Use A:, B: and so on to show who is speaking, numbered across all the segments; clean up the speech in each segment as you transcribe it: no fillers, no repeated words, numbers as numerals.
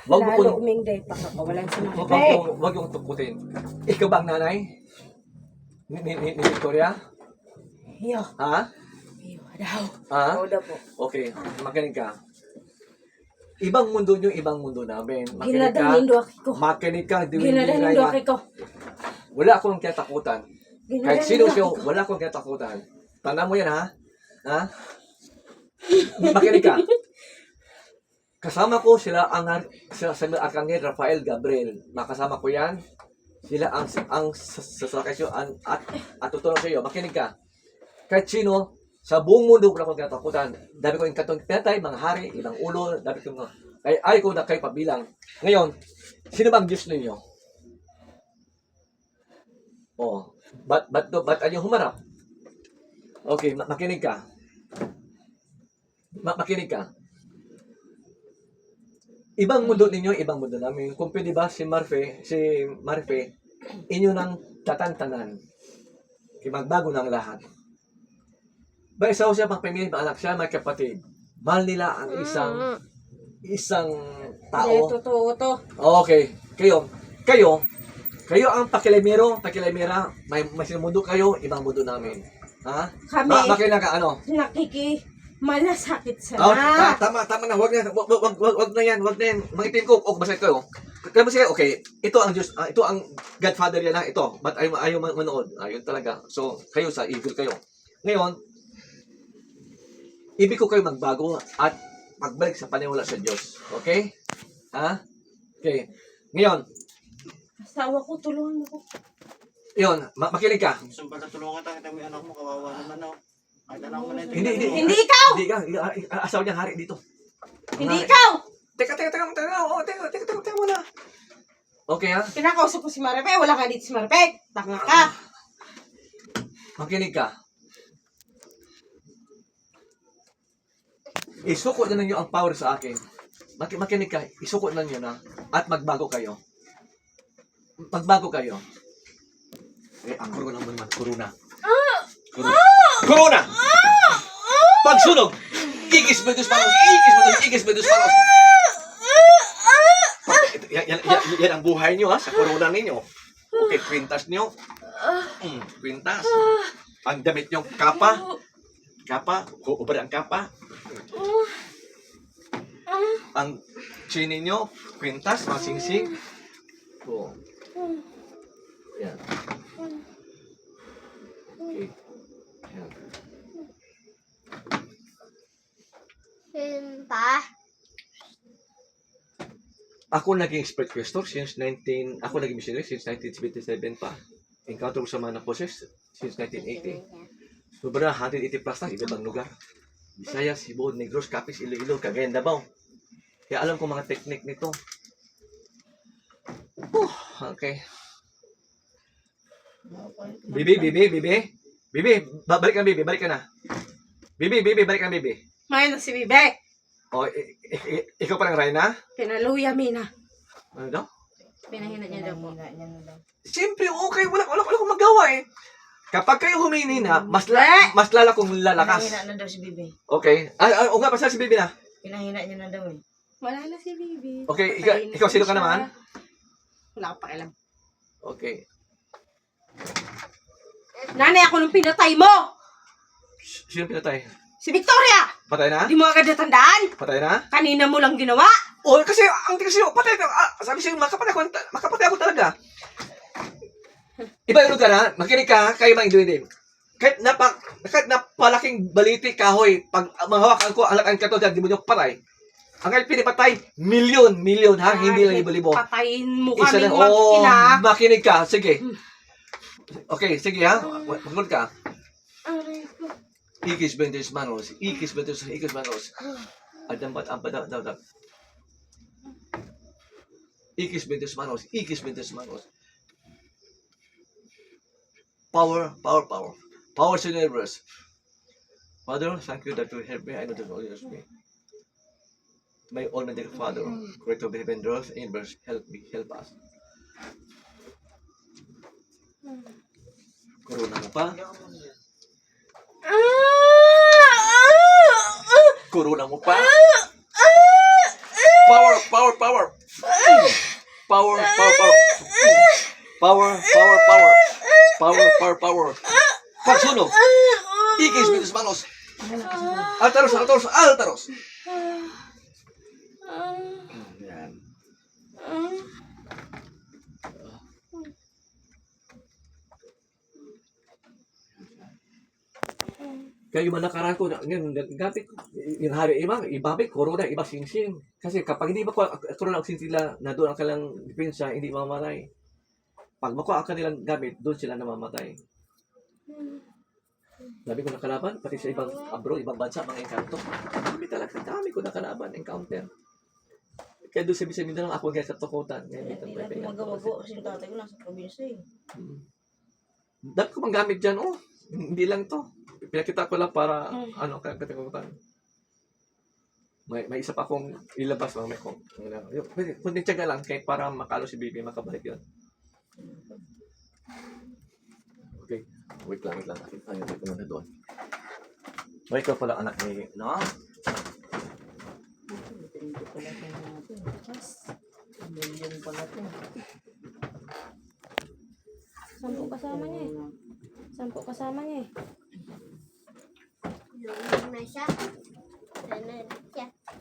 A: Wag mo
B: Lalo umingday pa ka. Walang sinabi.
A: wag yung tukutin. Ikaw ba ang nanay? Ni Victoria?
B: Iyo.
A: Ha?
B: Iyo daw.
A: Ha?
B: Oo daw po.
A: Okay, makinig ka. Ibang mundo nyo, ibang mundo namin. Makinig ka.
B: Ginadang nindo ako.
A: Makinig ka.
B: Ginadang nindo ako.
A: Wala akong kinatakutan. Kahit sino siya, wala akong kinatakutan. Tandaan mo yan, ha? Ha? Makinig ka. Kasama ko sila ang Arcangel Rafael Gabriel. Makasama ko yan. Sila ang sasakasyo at tutulong sa iyo. Makinig ka. Kahit sino, sa buong mundo ko na akong kinatakutan. Dami ko yung katong pinatay, mga hari, ibang ulo, dami ko mga... Ay ko na kayo pabilang. Ngayon, sino ba ang Diyos ninyo? Oh, ba't ayaw humarap? Okay, makinig ka. Makinig ka. Ibang mundo ninyo, ibang mundo namin. Kung pwede ba si Marfe, inyo nang tatantanan. Kaya magbago ng lahat. Ba isaw siya, pagpamilya, anak siya, may kapatid. Mahal nila ang isang tao.
B: Totoo to.
A: Okay. Kayo ang pakilamera, may sinumundo kayo, ibang mundo namin. Ha?
B: Kami.
A: Makinig ka, ano?
B: Malasakit sa
A: Oh,
B: na.
A: tama na, wag na yan. Mangitin ko, basta kayo. Kaya mo siya, okay, ito ang Diyos, ito ang Godfather yan, ito. Ba't ayaw manood? Ayun talaga. So, kayo sa evil kayo. Ngayon, ibig ko kayo magbago at magbalik sa paniwala sa Diyos. Okay? Ha? Okay. Ngayon,
B: Asawa ko, tulungan mo ko.
A: yun, makinig ka.
C: Gusto ba natulungan tayo? Kita mo yung anak mo, kawawa naman ako. Ay, anak mo na ito.
B: Hindi ikaw!
A: Hindi ka. Asawa niya hari dito.
B: Hindi ikaw!
A: Teka muna. Okay, ha?
B: Kinakausap ko si Maripe. Wala ka dito si Maripe. Tanga ka.
A: Makinig ka. Isuko na ninyo ang power sa akin. Makinig ka. Isuko na ninyo na. At magbago kayo. Ang corona mo naman. Corona! Pagsunog! Igis Bedus Panos! Yan ang buhay nyo, ha? Sa corona ninyo. Okay, kwintas nyo. Kwintas. Ang damit nyo, kapa, ubra ang kapa. Ang chini nyo, kwintas, mga singsing. Oh. Yan. Okay. Yan. Ako naging spirit questor ako naging missionary since 1977 pa. Encounter ko sa mga na-possess since 1980. Sobra 180 plus na, ibang lugar. Visayas, Cebu, Negros, Capiz, Iloilo, Cagayan, Davao. Kaya alam ko mga technique nito. Okay. Bibi, balik ka na. Bibi, balik ka na, Bibi.
B: May na si Bibe.
A: O, ikaw parang Reyna?
B: Pinaluya mina.
A: Ano daw?
B: Pinahina niya daw po.
A: Siyempre, okay. Wala akong magawa eh. Kapag kayo humini na, mas lala kong lalakas.
D: Pinahina na daw si Bibi.
A: Okay. O nga, basta si Bibi na.
D: Pinahina niya na daw eh.
B: Wala na si Bibi.
A: Okay, ikaw sino ka naman?
B: Wala ka pakialam.
A: Okay.
B: Nanay, ako nung pinatay mo!
A: Sino pinatay?
B: Si Victoria!
A: Patay na?
B: Di mo agad natandaan?
A: Patay na?
B: Kanina mo lang ginawa?
A: O, kasi, patay ka. Sabi siya, makapatay ako talaga. Iba yung lugar, ha? Makinig ka, kayo mga individual. Kahit napalaking baliti kahoy, pag mahawakan ko, alakan ka to, di mo nyo patay. Ang kahit pinipatay, milyon, ha? Hindi lang libo-libo.
B: Patayin mo
A: Isa
B: kaming
A: lang,
B: mag-ina.
A: makinig ka, sige. Okay, sige ha, magunod ka. Ikis bentos manos. Adambat daw. Ikis bentos manos. Power. Power sa universe. Father, thank you that you help me. I know that you always me. My Almighty Father, creator of the heaven, earth, and universe, help us. Corona mo pa? Corona mo pa? Power, power, power. Power, power, power. Power, power, power. Power, power, power. Pagsunog. Ikis, bilis manos. Altaros, altaros, altaros. Yan. Kayo man nakaraan ko, ngayon, gapit, yung hari, ibabik, corona, iba singsing. Kasi kapag hindi ba ko, corona ang sinsila na doon ang kanilang depensa, hindi mamamatay. Pag makuha ang kanilang gamit, doon sila namamatay. Dami ko nakalaban, pati sa ibang abroad, ibang bansa, mga encanto. Dami ko nakalaban, encounter. Kaya doon sa Mindanao, ako guys sa Tukutan. Ngayon, dito
D: Hindi
A: ko
D: natin magawago kasi yung tatay ko nasa probinsya eh.
A: Dami ko mang gamit dyan, oh. Hindi lang to. Pinakita ko lang para, katakutan. May isa pa akong ilabas, may kong. Kundi tiyaga lang, kahit para makalo si Bibi, makabalik yun. Okay. Wait lang. Ayun, wait ko muna doon. Wait ko pala, anak ni, no?
D: Hindi pala ito natin. Million pala ito.
E: 10 kasama niya eh. 10 kasama niya eh.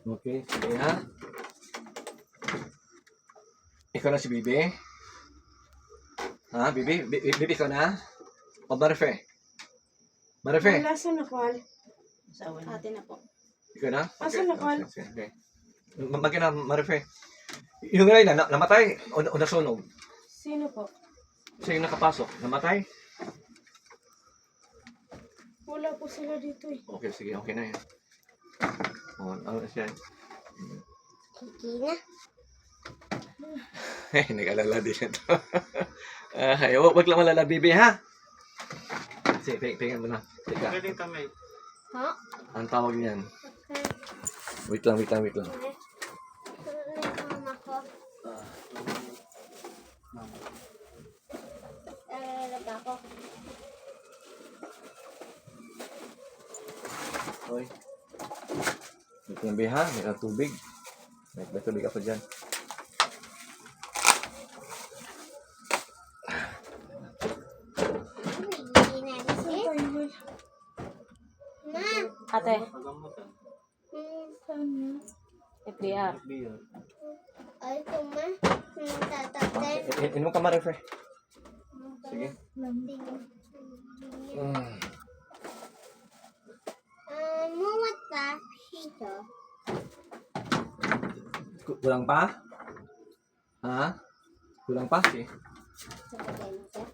A: Okay, sige ha. Ikaw na si Bibi. Ha, Bibi? Bibi ikaw na? O Marife? Marife?
B: Asan na, Paul?
D: Asawa na.
E: Ate na po.
A: Ikaw na?
B: Asan na, Paul?
A: Okay. Magkina, Marife. Yung rin na, namatay o nasunog?
B: Sino po?
A: Siya yung nakapasok, namatay?
B: Wala po sila dito eh.
A: Okay, sige, okay na yan. Ano na siya?
E: Kiki na.
A: Nag-alala din siya to. Wag lang malala, Bibi, ha? Sige, tingnan mo na. Teka,
C: Pwede kamay.
E: Ha?
A: ang tawag niyan. Wait lang.
E: Mama ko. Talaga ako.
A: Hoy. Wait lang, Bibi, ha? May tubig. May tubig ako dyan.
E: Ate,
C: Pagamutan.
E: FDR.
F: Ay, kuma. Tatatay.
A: Inom ka, Marife. Sige.
F: Mumata. Ito.
A: Kulang pa? Ha? Kulang pa? Sige.
F: Sabagay mo siya.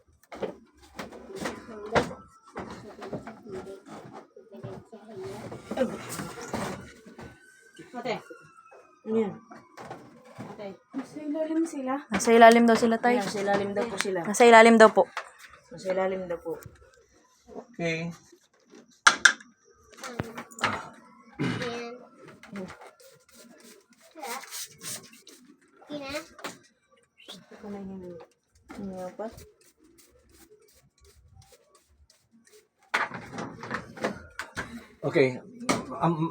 E: Ate. Ano yan? Ate.
B: Nasa ilalim sila.
G: Nasa ilalim daw sila, tay.
D: Nasa ilalim daw po sila.
G: Nasa ilalim daw po.
D: Nasa ilalim daw po.
A: Okay.
F: Yan. Kina.
E: Ito na yung...
D: Ano nga pa?
A: Okay.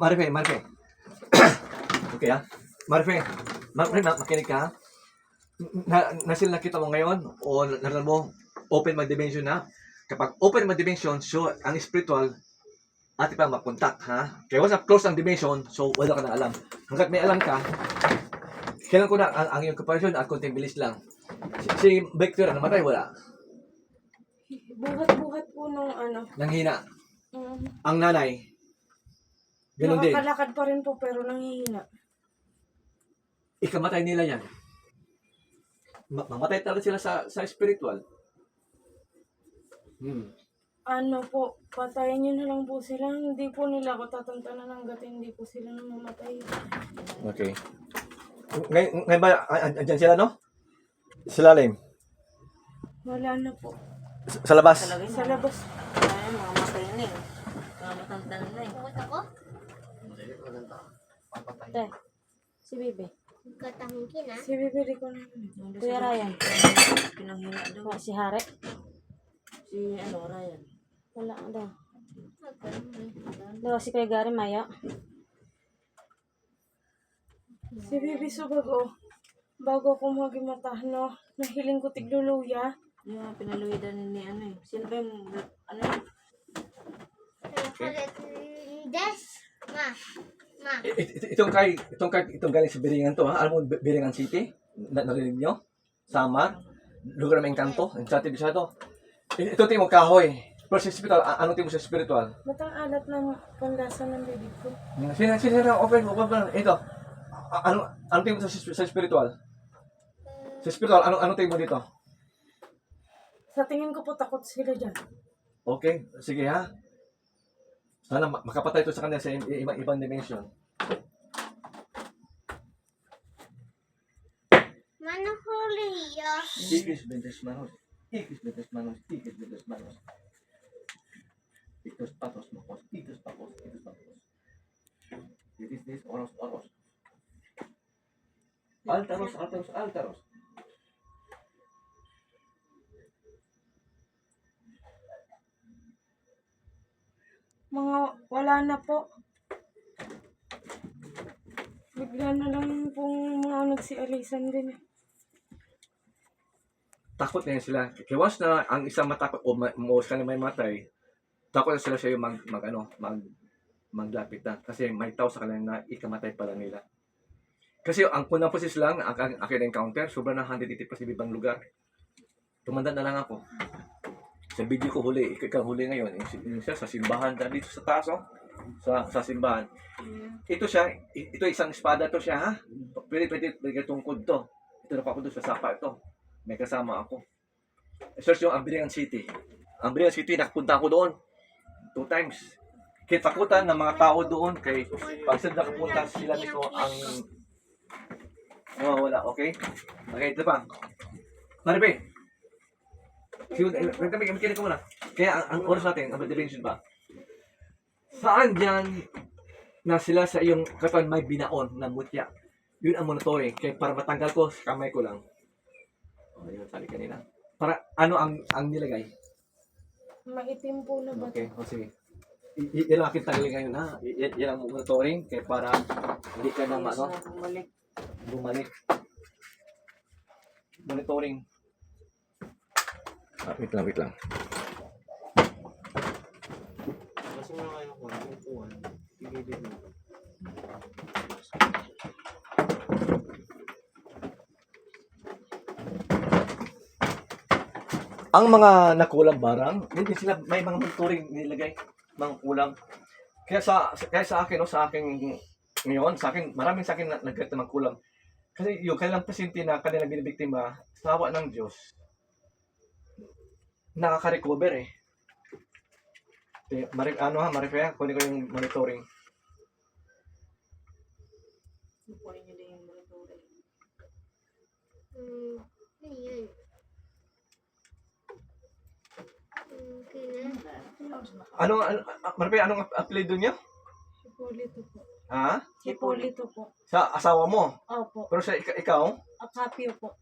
A: Marife. Okay, ha? Marife, makinig ka, ha? Nasil nakita mo ngayon, o naran mo, open my dimension na. Kapag open my dimension, so ang spiritual, ati pa makontak, ha? Kaya once close ang dimension, so wala ka na alam. Hanggat may alam ka, kailan ko na ang iyong comparison at konting bilis lang. Si Victor, namatay, wala.
B: Buhat-buhat po nung
A: Nanghina. Ang nanay, ganun din.
B: nakakalakad pa rin po pero nanghihina.
A: Ikamatay nila yan. Mamatay talaga sila sa spiritual.
B: Ano po, patayin nyo na lang po sila. Hindi po nila ako tatantanan hanggat hindi po sila namamatay.
A: Okay. Ngayon ba, andyan sila, no? Sa lalim.
B: Wala na po.
A: Sa labas.
D: Talaga yun.
B: Sa labas.
D: Ay, mga matay na eh. Mga matanda na eh.
F: Bukat ako.
E: Ate. Si Bibi.
F: Katangin kina.
B: Si bibili ko na.
E: Kuya Ryan.
D: Pinanghina daw.
E: Si Hare.
D: Si Ryan.
E: Wala daw. Daw si Kuya Gary Maya.
B: Si Bibi Subago, bago ako magimata, no, nahiling ko tigluluya.
D: Yung mga pinaluidan ni ano eh. Sino ba yung ano yun?
F: Kulit des. Ma. Ma.
A: Itong galing sa Biringan to, ha? Alam mo, Biringan City? Narinig nyo? Samar? Lugar na may engkanto? Enchanted Bisado? Ito tingin mo kahoy. Pero sa spiritual, anong tingin mo sa spiritual?
B: Matang alat ng panlasa ng bibig ko.
A: Sino, open ba? Ito. Anong tingin mo sa spiritual? Sa spiritual, anong tingin mo dito?
B: Sa tingin ko po takot sila dyan.
A: Okay, sige ha. Sana makapatay ito sa kanila sa ibang dimension.
F: Manuhuli yo.
A: Higis bendes manos. Higis bendes manos. Higis bendes manos. Itos patos mokos. Itos papos. Itos papos. Itis oros oros. Altaros, altaros, altaros.
B: Mga wala na po. Bigla na lang pong mga nagsialisan din eh.
A: Takot na yan sila. Kaya once na ang isang matakot o ka na may matay, takot na sila siya yung maglapit na. Kasi may tao sa kanila na ikamatay pala nila. Kasi ang kunang process lang, ang aking encounter, sobrang na 180 sa ibang lugar. Tumanda na lang ako. Sa video ko huli, ikaw huli ngayon, yung siya sa simbahan, dito sa taas, oh. Sa simbahan. Ito siya, ito isang espada to siya, ha? Pwede tungkod to. Ito na pa ako doon sa sapa ito. May kasama ako. Search yung Ambrian City. Ambrian City, nakapunta ako doon 2 times. Kitakutan ng mga tao doon, kay pag sila nakapunta sila dito, ang wala, okay? Okay, ito pa. Maribe, magkinig ka muna. Kaya ang oras natin, ang dimension ba? Saan dyan na sila sa iyong katawan may binaon na mutya? Yun ang monitoring. Kaya para matanggal ko, sa kamay ko lang. O, yun, sabi kanina. Para ano ang nilagay?
B: Maitim po na ba?
A: Okay, o sige. Yan ang aking tanggalin ngayon, ha? Yan ang monitoring. Kaya para hindi ka na bumalik. Monitoring. Wait lang.
C: Kasi mga kayo ko, yung kuwan, pigilid mo.
A: Ang mga nakulang barang, hindi sila may mga monitoring nilagay, mga kulang. Kaya sa akin, no, sa akin ngayon, maraming sa akin nagkita ng kulang. Kasi yung kanilang pasyente na kanilang binibiktima, sa awa ng Diyos, nakaka-recover eh. Marifea, kunin ko yung monitoring.
D: Kunin nyo din yung monitoring.
F: Ano yun?
A: Marifea, anong apelido niya?
B: Hipolito po.
A: Ha?
B: Hipolito po.
A: Sa asawa mo?
B: Opo.
A: Pero sa ikaw?
B: Kapio po.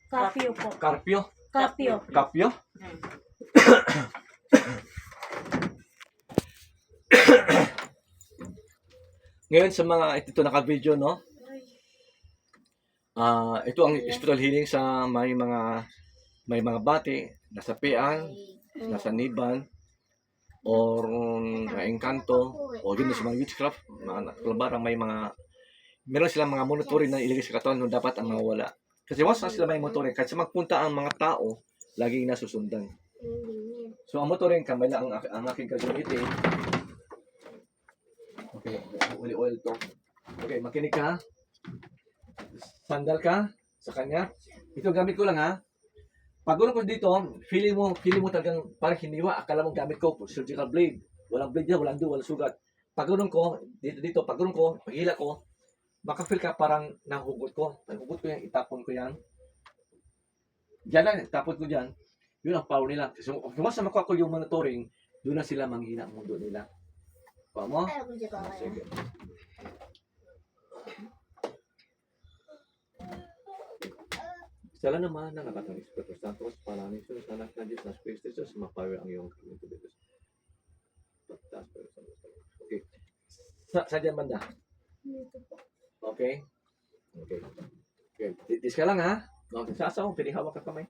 B: Kapio po.
A: Carpio?
B: Kapio.
A: Kapyo? Ngayon sa mga ito naka-video, no? Ito ang spiritual healing sa may mga bati, nasa pian, nasa niban, or engkanto, o yun sa mga witchcraft, mga kalabarang meron silang mga monitoring na ilagay sa katawan nung dapat ang mawala. Kasi once na sila may monitoring, kahit sa magpunta ang mga tao, laging nasusundan. So ang monitoring, kamay lang ang aking gagamitin. Okay, oil to. Okay, makinig ka. Sandal ka sa kanya. Ito gamit ko lang, ha. Pag ko dito, feeling mo talagang parang hiniwa. Akala mo gamit ko surgical blade. Walang blade yan, walang sugat. Pag ko, dito, pag paghila ko, maka-feel ka parang nahugot ko. Nahugot ko yan, itapon ko yan. Diyan lang, itapon ko dyan. Yun ang power nila. So, kung mas makuha ko yung monitoring, doon na sila manghina ang mundo nila. Pa mo? Sige. Sala naman na nakatang Espiritu Santo, palanin siya sa anak na Diyos na Espiritu Diyos, mapower ang iyong Espiritu Diyos. Okay. Sa dyan banda?
B: Dito po.
A: Okay? Okay. Okay. Titis ka lang, ha? No, sasaw, pinihawak ka kamay.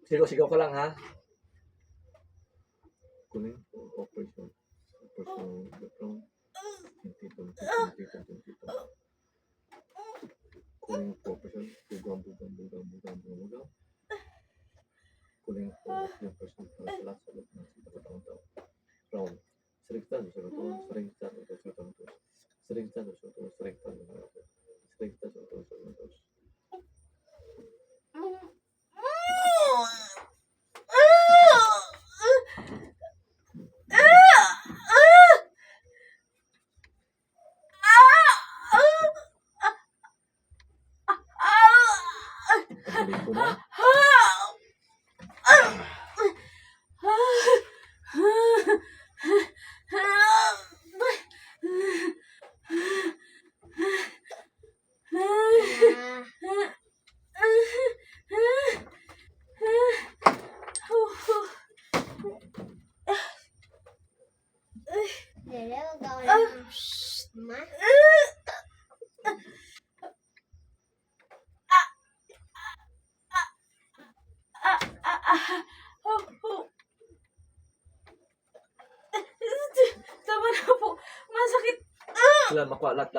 A: Sigaw ka lang, ha? Kuning, operation. Operation, kuning operation, bugang. Kuning operation, para sa lahat sa loob ng taon-taon. Round. Serigtan, Galing ko na.
F: Dalawa gawa lang. Ma?
B: Tama na po. Masakit.
A: Sila makuha lahat.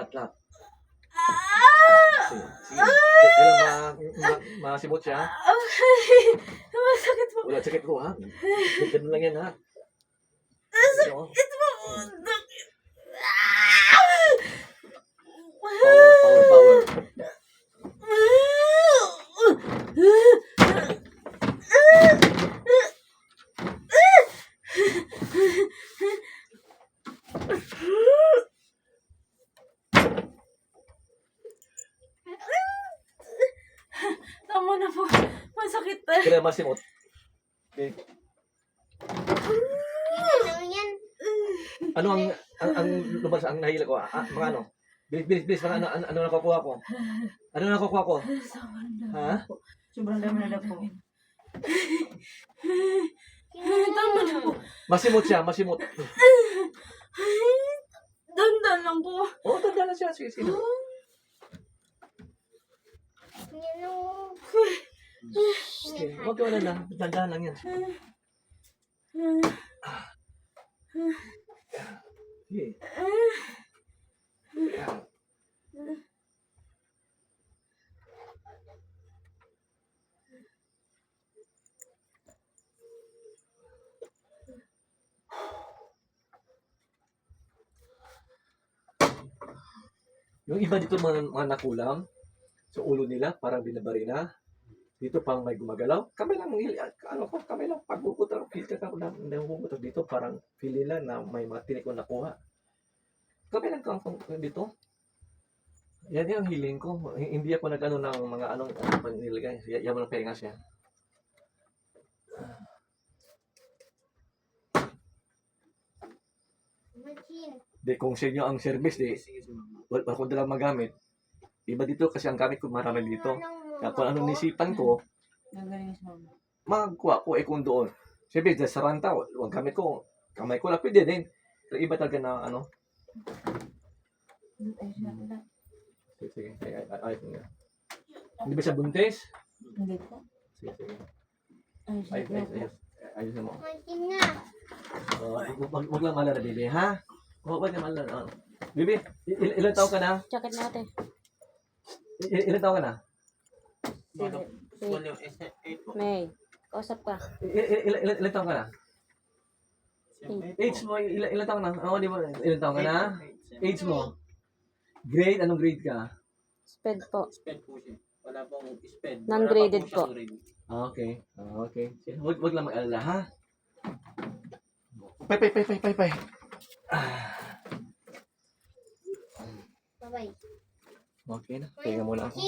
A: Sige. Kailan masimot siya?
B: Masakit po.
A: Wala sakit ko, ha? Ganun lang yan, ha? Ano? Power.
B: Tama na po. Masakit na.
A: Kailan masimot? Okay.
F: Ano yan?
A: Ano ang lumabas ang nahila ko? Mga ano? Bilis, mga ano nakukuha ko? Ano nakukuha ko? Ha?
D: Sobrang dami na daw po.
B: Tama na po.
A: Masimot siya.
B: Dandan lang po.
A: Oo, tanda na siya. Sige.
F: Yan o.
A: Sige, huwag ka na. Tanda lang yan. Sige. Yung iba dito mga nakulam sa ulo nila, parang binabari na. Dito pang may gumagalaw. Kami lang, pagbubutar, kita ka lang, nahububutar dito, parang feel nila na may mga tinik ko nakuha. Kami lang kang dito. Yan yung healing ko. Hindi ako nag-ano ng mga anong nilagay. Yan mo ng pengas yan.
F: Machine.
A: Di kung sa inyo ang service, wala ko dalang magamit. Iba dito kasi ang gamit ko marami dito. Kaya kung anong nisipan ko,
D: Nagaling sa mama.
A: magkuha ko kung doon. Siyempre, dahil sa ranta, huwag gamit ko. Kamay ko lang, pwede din. Pero iba talaga na ano. Sige. Ayos nga. Hindi ba siya buntis?
D: Hindi po.
A: Sige.
D: Ayos.
A: Ayos mo.
F: Machine na.
A: Huwag lang malala, baby, ha? Huwag lang malala. Baby, ilan taon ka na?
E: Jacket natin.
A: Ilan taon ka na?
C: Volume S8 po.
E: May. Kausap ka.
A: Ilan taon ka na? Age mo, ilan taon ka na? Oo, di ba? Ilan taon ka na? Age mo? Grade? Anong grade ka?
E: Sped po.
C: Sped po siya. Wala pong sped.
E: Non-graded po.
A: Okay. Huwag lang mag-alala, ha? Pay.
F: Bye-bye.
A: Okay na. Tingnan mo lang ako.